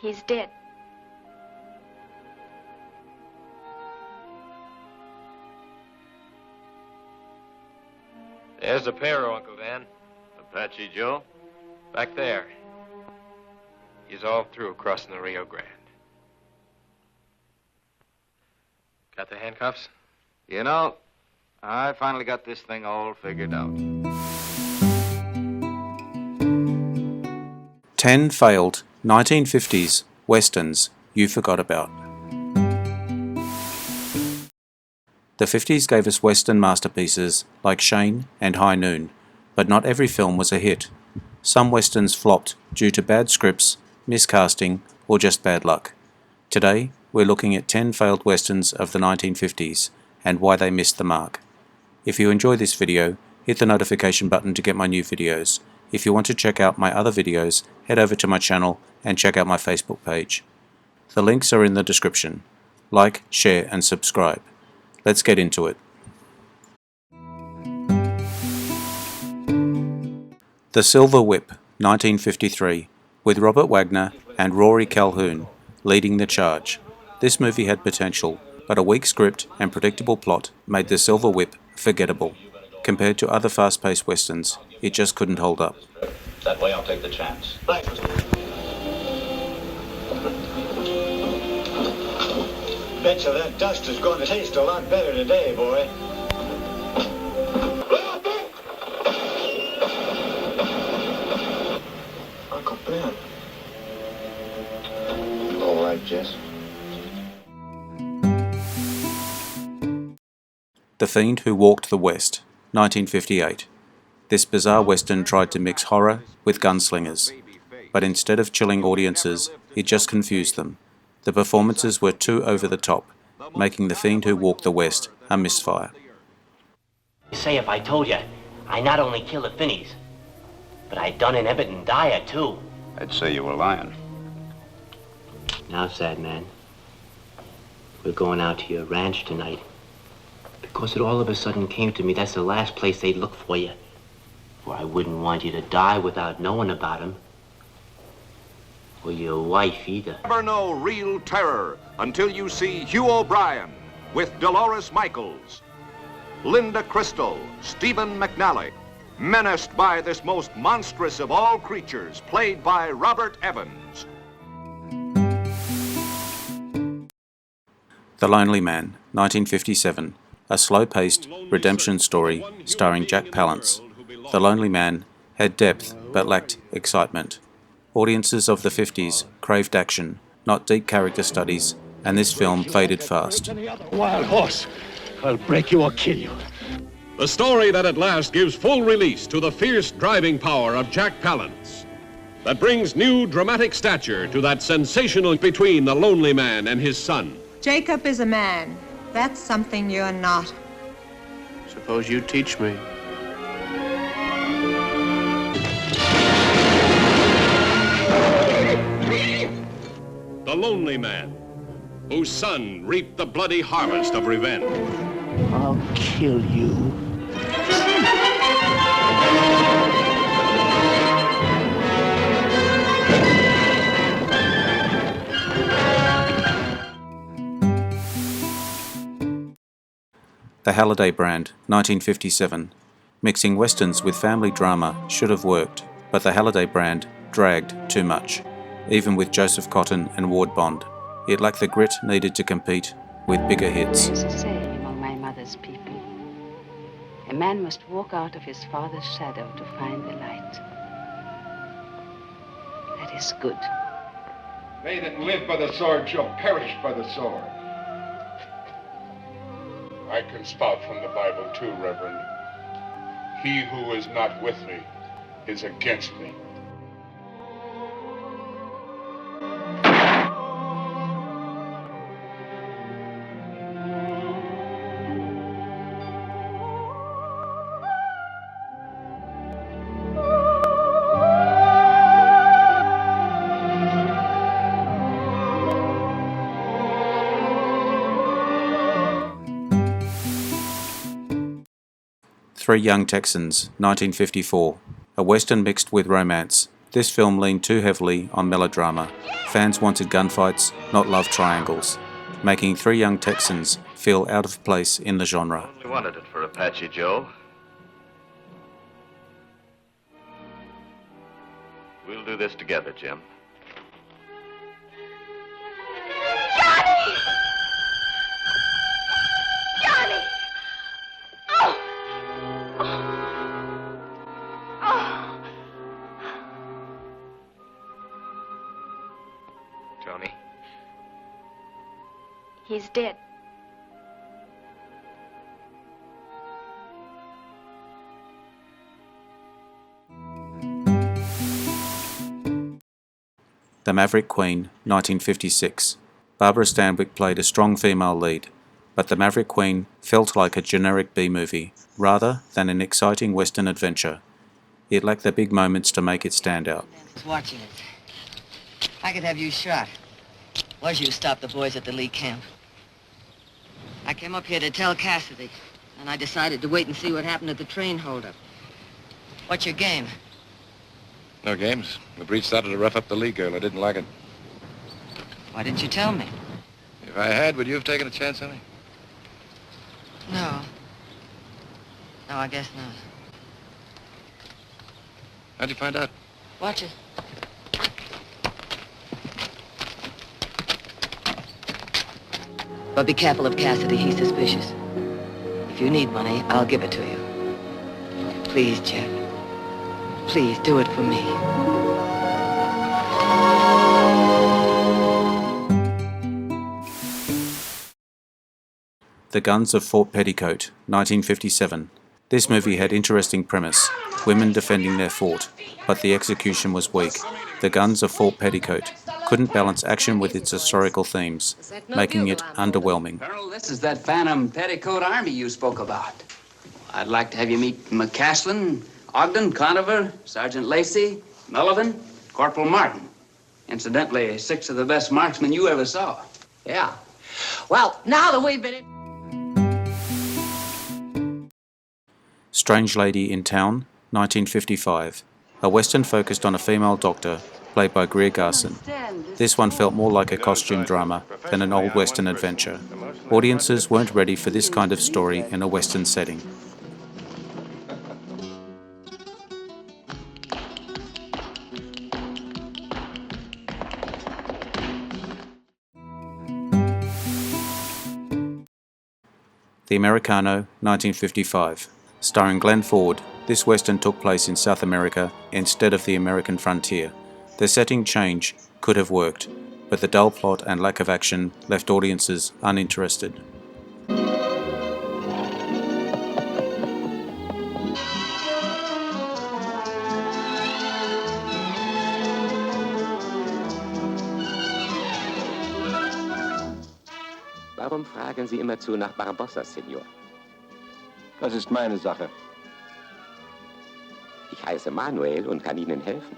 He's dead. There's the Pero, Uncle Dan. Apache Joe? Back there. He's all through crossing the Rio Grande. Got the handcuffs? You know, I finally got this thing all figured out. 10 failed 1950s westerns you forgot about. The 50s gave us western masterpieces like Shane and High Noon, but not every film was a hit. Some westerns flopped due to bad scripts, miscasting, or just bad luck. Today, we're looking at 10 failed westerns of the 1950s and why they missed the mark. If you enjoy this video, hit the notification button to get my new videos. If you want to check out my other videos, head over to my channel and check out my Facebook page. The links are in the description. Like, share and subscribe. Let's get into it. The Silver Whip, 1953, with Robert Wagner and Rory Calhoun leading the charge. This movie had potential, but a weak script and predictable plot made The Silver Whip forgettable. Compared to other fast-paced westerns, it just couldn't hold up. That way I'll take the chance. Thanks, Betcha that dust is going to taste a lot better today, boy. Uncle Ben. All right, Jess. The Fiend Who Walked the West, 1958. This bizarre western tried to mix horror with gunslingers, but instead of chilling audiences, it just confused them. The performances were too over the top, making The Fiend Who Walked the West a misfire. You say if I told you, I not only killed the Finneys, but I done an Everton Dyer too. I'd say you were lying. Now, sad man, we're going out to your ranch tonight. Because it all of a sudden came to me that's the last place they'd look for you. For I wouldn't want you to die without knowing about him. Or your wife either. Never know real terror until you see Hugh O'Brien with Dolores Michaels, Linda Crystal, Stephen McNally, menaced by this most monstrous of all creatures, played by Robert Evans. The Lonely Man, 1957. A slow-paced redemption story starring Jack Palance. The Lonely Man had depth but lacked excitement. Audiences of the 50s craved action, not deep character studies, and this film faded fast. Wild horse. I'll break you or kill you. The story that at last gives full release to the fierce driving power of Jack Palance. That brings new dramatic stature to that sensational between the lonely man and his son. Jacob is a man. That's something you're not. Suppose you teach me. The lonely man, whose son reaped the bloody harvest of revenge. I'll kill you. The Halliday Brand, 1957. Mixing westerns with family drama should have worked, but the Halliday Brand dragged too much. Even with Joseph Cotton and Ward Bond, it lacked the grit needed to compete with bigger hits. There is a saying among my mother's people. A man must walk out of his father's shadow to find the light. That is good. They that live by the sword shall perish by the sword. I can spout from the Bible too, Reverend. He who is not with me is against me. Three Young Texans, 1954. A western mixed with romance, This film leaned too heavily on melodrama. Fans wanted gunfights, not love triangles, making three young Texans feel out of place in the genre. Only wanted it for Apache Joe. We'll do this together, Jim. Johnny! Johnny! Oh! Oh! Tony? He's dead. The Maverick Queen, 1956. Barbara Stanwyck played a strong female lead, but The Maverick Queen felt like a generic B-movie, rather than an exciting Western adventure. It lacked the big moments to make it stand out. I was watching it. I could have you shot. Was you stop the boys at the Lee camp? I came up here to tell Cassidy, and I decided to wait and see what happened at the train holdup. What's your game? No games. The breach started to rough up the Lee girl. I didn't like it. Why didn't you tell me? If I had, would you have taken a chance on me? No. No, I guess not. How'd you find out? Watch it. But be careful of Cassidy. He's suspicious. If you need money, I'll give it to you. Please, Jack. Please, do it for me. The Guns of Fort Petticoat, 1957. This movie had interesting premise, women defending their fort, but the execution was weak. The Guns of Fort Petticoat couldn't balance action with its historical themes, making it underwhelming. Colonel, this is that phantom petticoat army you spoke about. I'd like to have you meet McCaslin, Ogden, Conover, Sergeant Lacey, Melvin, Corporal Martin. Incidentally, 6 of the best marksmen you ever saw. Yeah. Well, now that we've been... Strange Lady in Town, 1955. A western focused on a female doctor, played by Greer Garson. This one felt more like a costume drama than an old western adventure. Audiences weren't ready for this kind of story in a western setting. The Americano, 1955. Starring Glenn Ford, this western took place in South America instead of the American frontier. The setting change could have worked, but the dull plot and lack of action left audiences uninterested. Warum fragen Sie immerzu nach Barbossa, Senor? Das ist meine Sache. Ich heiße Manuel und kann Ihnen helfen.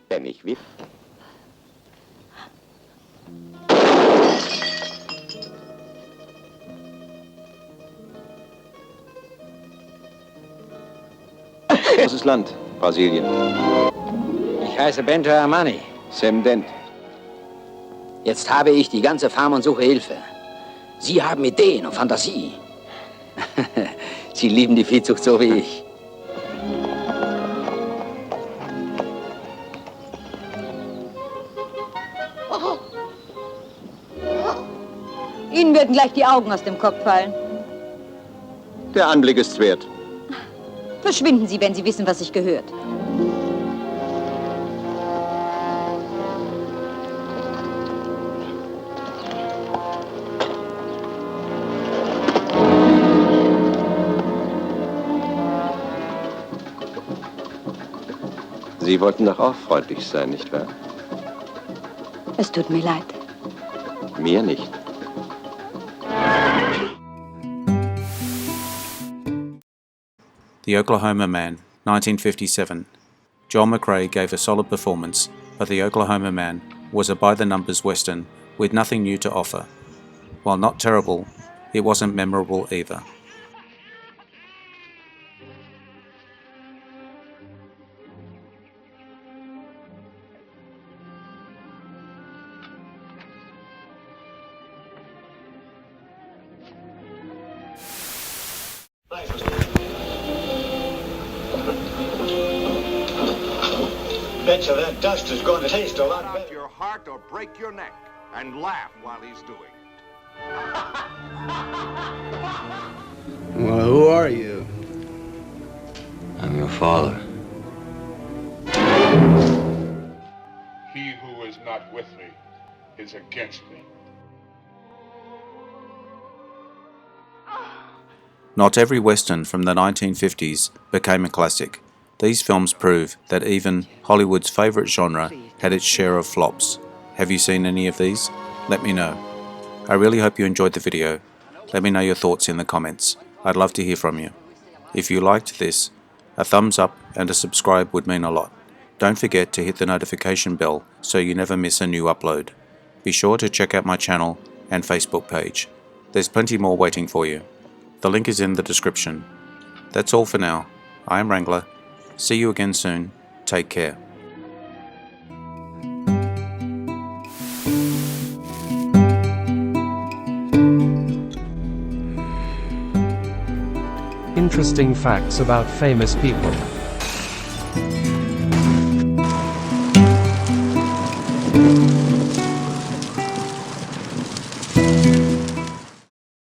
Wenn ich will. Großes Land, Brasilien. Ich heiße Bento Armani. Sam Dent. Jetzt habe ich die ganze Farm und suche Hilfe. Sie haben Ideen und Fantasie. Sie lieben die Viehzucht so wie ich. Ihnen würden gleich die Augen aus dem Kopf fallen. Der Anblick ist's wert. Verschwinden Sie, wenn Sie wissen, was sich gehört. Sie wollten doch auch freundlich sein, nicht wahr? Es tut mir leid. Mir nicht. The Oklahoma Man, 1957. Joel McRae gave a solid performance, but The Oklahoma Man was a by-the-numbers western with nothing new to offer. While not terrible, it wasn't memorable either. Bet you that dust is going to taste a lot Out better. your heart or break your neck and laugh while he's doing it. Well, who are you? I'm your father. He who is not with me is against me. Not every Western from the 1950s became a classic. These films prove that even Hollywood's favourite genre had its share of flops. Have you seen any of these? Let me know. I really hope you enjoyed the video. Let me know your thoughts in the comments. I'd love to hear from you. If you liked this, a thumbs up and a subscribe would mean a lot. Don't forget to hit the notification bell so you never miss a new upload. Be sure to check out my channel and Facebook page. There's plenty more waiting for you. The link is in the description. That's all for now. I am Wrangler. See you again soon. Take care. Interesting facts about famous people.